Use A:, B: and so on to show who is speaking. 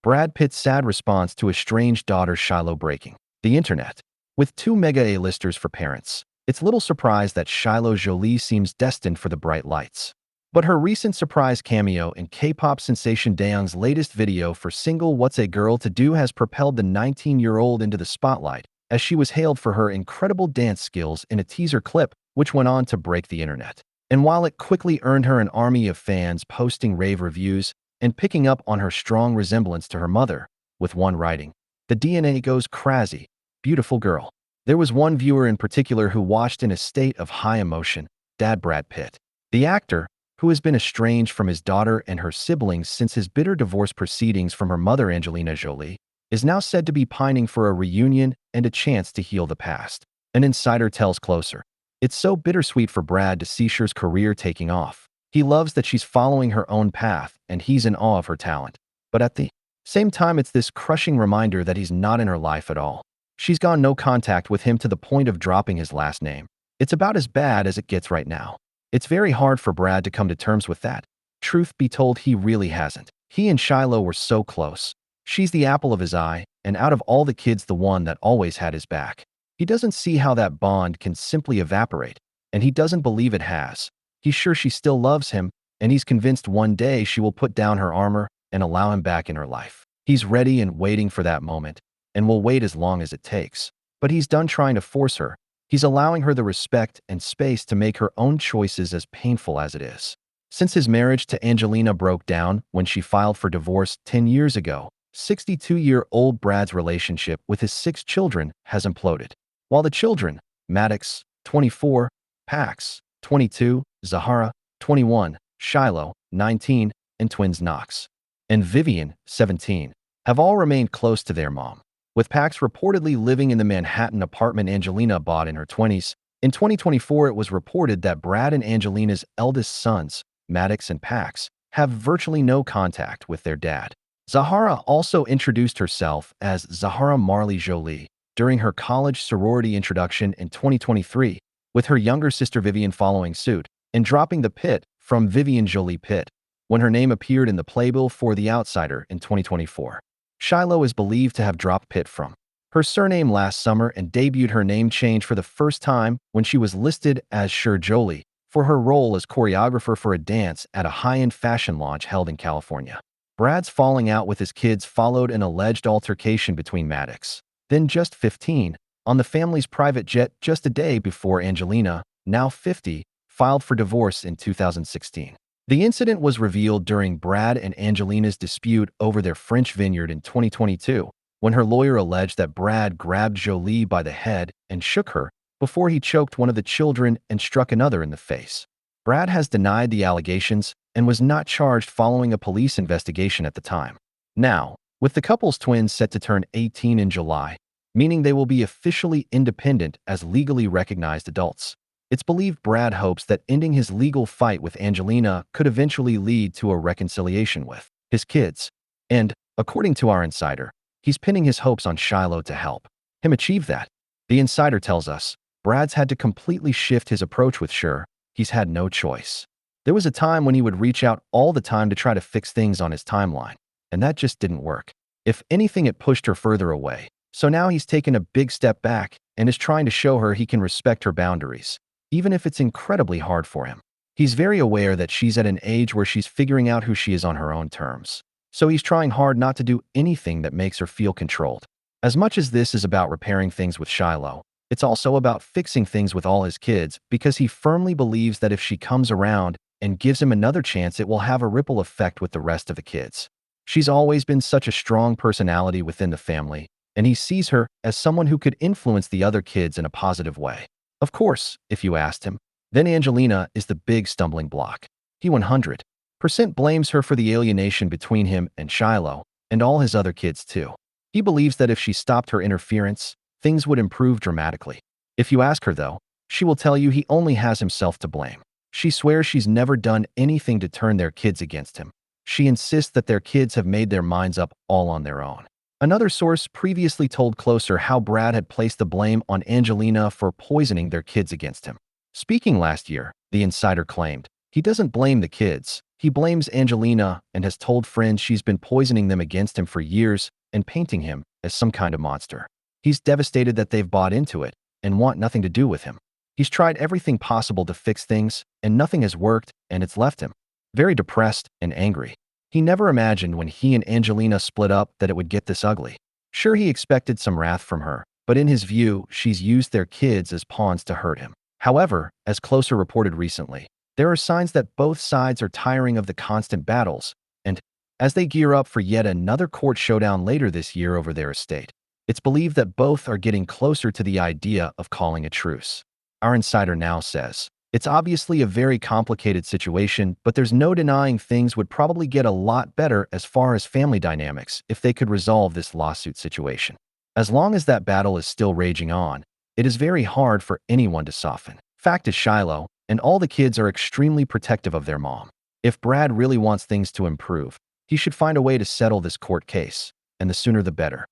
A: Brad Pitt's sad response to estranged daughter Shiloh breaking the internet. With two mega A-listers for parents, it's little surprise that Shiloh Jolie seems destined for the bright lights. But her recent surprise cameo in K-pop sensation Dayoung's latest video for single What's a Girl to Do has propelled the 19-year-old into the spotlight, as she was hailed for her incredible dance skills in a teaser clip, which went on to break the internet. And while it quickly earned her an army of fans posting rave reviews and picking up on her strong resemblance to her mother, with one writing, "The DNA goes crazy, beautiful girl." There was one viewer in particular who watched in a state of high emotion, Dad Brad Pitt. The actor, who has been estranged from his daughter and her siblings since his bitter divorce proceedings from her mother Angelina Jolie, is now said to be pining for a reunion and a chance to heal the past. An insider tells Closer, "It's so bittersweet for Brad to see Cher's career taking off. He loves that she's following her own path and he's in awe of her talent. But at the same time, it's this crushing reminder that he's not in her life at all. She's gone no contact with him to the point of dropping his last name. It's about as bad as it gets right now." It's very hard for Brad to come to terms with that. Truth be told, he really hasn't. He and Shiloh were so close. She's the apple of his eye, and out of all the kids, the one that always had his back. He doesn't see how that bond can simply evaporate, and he doesn't believe it has. He's sure she still loves him, and he's convinced one day she will put down her armor and allow him back in her life. He's ready and waiting for that moment, and will wait as long as it takes. But he's done trying to force her. He's allowing her the respect and space to make her own choices, as painful as it is. Since his marriage to Angelina broke down when she filed for divorce 10 years ago, 62-year-old Brad's relationship with his 6 children has imploded. While the children, Maddox, 24, Pax, 22, Zahara, 21, Shiloh, 19, and twins Knox and Vivian, 17, have all remained close to their mom, with Pax reportedly living in the Manhattan apartment Angelina bought in her 20s. In 2024, it was reported that Brad and Angelina's eldest sons, Maddox and Pax, have virtually no contact with their dad. Zahara also introduced herself as Zahara Marley Jolie during her college sorority introduction in 2023, with her younger sister Vivian following suit and dropping the Pitt from Vivian Jolie Pitt when her name appeared in the playbill for The Outsider in 2024. Shiloh is believed to have dropped Pitt from her surname last summer and debuted her name change for the first time when she was listed as Shiloh Jolie for her role as choreographer for a dance at a high-end fashion launch held in California. Brad's falling out with his kids followed an alleged altercation between Maddox, then just 15, on the family's private jet just a day before Angelina, now 50, filed for divorce in 2016. The incident was revealed during Brad and Angelina's dispute over their French vineyard in 2022, when her lawyer alleged that Brad grabbed Jolie by the head and shook her before he choked one of the children and struck another in the face. Brad has denied the allegations and was not charged following a police investigation at the time. Now, with the couple's twins set to turn 18 in July, meaning they will be officially independent as legally recognized adults, it's believed Brad hopes that ending his legal fight with Angelina could eventually lead to a reconciliation with his kids. And, according to our insider, he's pinning his hopes on Shiloh to help him achieve that. The insider tells us, Brad's had to completely shift his approach with Cher. He's had no choice. There was a time when he would reach out all the time to try to fix things on his timeline, and that just didn't work. If anything, it pushed her further away. So now he's taken a big step back and is trying to show her he can respect her boundaries, even if it's incredibly hard for him. He's very aware that she's at an age where she's figuring out who she is on her own terms. So he's trying hard not to do anything that makes her feel controlled. As much as this is about repairing things with Shiloh, it's also about fixing things with all his kids, because he firmly believes that if she comes around and gives him another chance, it will have a ripple effect with the rest of the kids. She's always been such a strong personality within the family, and he sees her as someone who could influence the other kids in a positive way. Of course, if you asked him, then Angelina is the big stumbling block. He 100% blames her for the alienation between him and Shiloh, and all his other kids too. He believes that if she stopped her interference, things would improve dramatically. If you ask her though, she will tell you he only has himself to blame. She swears she's never done anything to turn their kids against him. She insists that their kids have made their minds up all on their own. Another source previously told Closer how Brad had placed the blame on Angelina for poisoning their kids against him. Speaking last year, the insider claimed, he doesn't blame the kids. He blames Angelina and has told friends she's been poisoning them against him for years and painting him as some kind of monster. He's devastated that they've bought into it and want nothing to do with him. He's tried everything possible to fix things, and nothing has worked, and it's left him very depressed and angry. He never imagined when he and Angelina split up that it would get this ugly. Sure, he expected some wrath from her, but in his view, she's used their kids as pawns to hurt him. However, as Closer reported recently, there are signs that both sides are tiring of the constant battles, and as they gear up for yet another court showdown later this year over their estate, it's believed that both are getting closer to the idea of calling a truce. Our insider now says, it's obviously a very complicated situation, but there's no denying things would probably get a lot better as far as family dynamics if they could resolve this lawsuit situation. As long as that battle is still raging on, it is very hard for anyone to soften. Fact is, Shiloh and all the kids are extremely protective of their mom. If Brad really wants things to improve, he should find a way to settle this court case, and the sooner the better.